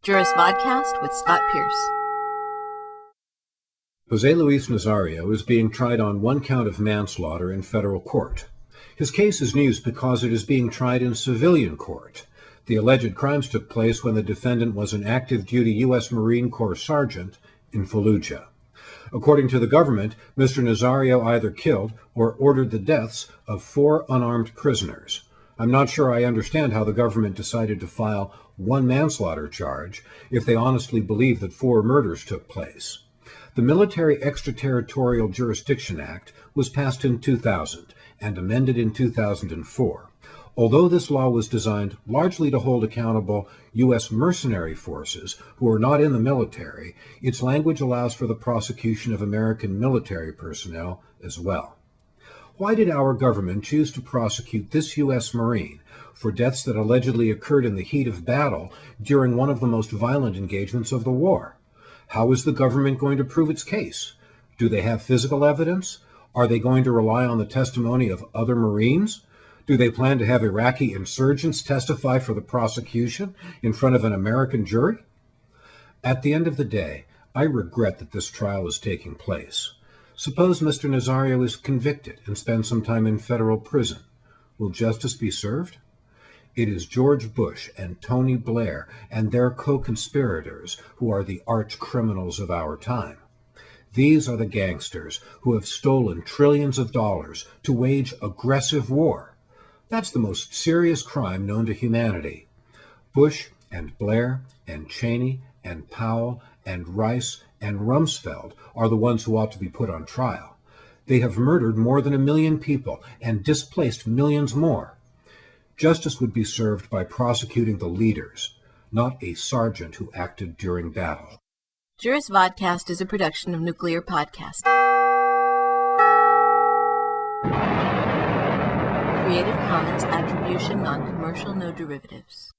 Juris Vodcast with Scott Pearce. Jose Luis Nazario is being tried on one count of manslaughter in federal court. His case is news because it is being tried in civilian court. The alleged crimes took place when the defendant was an active-duty U.S. Marine Corps sergeant in Fallujah. According to the government, Mr. Nazario either killed or ordered the deaths of 4 unarmed prisoners. I'm not sure I understand how the government decided to file one manslaughter charge if they honestly believe that 4 murders took place. The Military Extraterritorial Jurisdiction Act was passed in 2000 and amended in 2004. Although this law was designed largely to hold accountable U.S. mercenary forces who are not in the military, its language allows for the prosecution of American military personnel as well. Why did our government choose to prosecute this U.S. Marine for deaths that allegedly occurred in the heat of battle during one of the most violent engagements of the war? How is the government going to prove its case? Do they have physical evidence? Are they going to rely on the testimony of other Marines? Do they plan to have Iraqi insurgents testify for the prosecution in front of an American jury? At the end of the day, I regret that this trial is taking place. Suppose Mr. Nazario is convicted and spends some time in federal prison. Will justice be served? It is George Bush and Tony Blair and their co-conspirators who are the arch criminals of our time. These are the gangsters who have stolen trillions of dollars to wage aggressive war. That's the most serious crime known to humanity. Bush and Blair and Cheney and Powell and Rice and Rumsfeld are the ones who ought to be put on trial. They have murdered more than 1 million people and displaced millions more. Justice would be served by prosecuting the leaders, not a sergeant who acted during battle. Juris Vodcast is a production of Nuclear Podcast. Creative Commons Attribution Non-Commercial No Derivatives.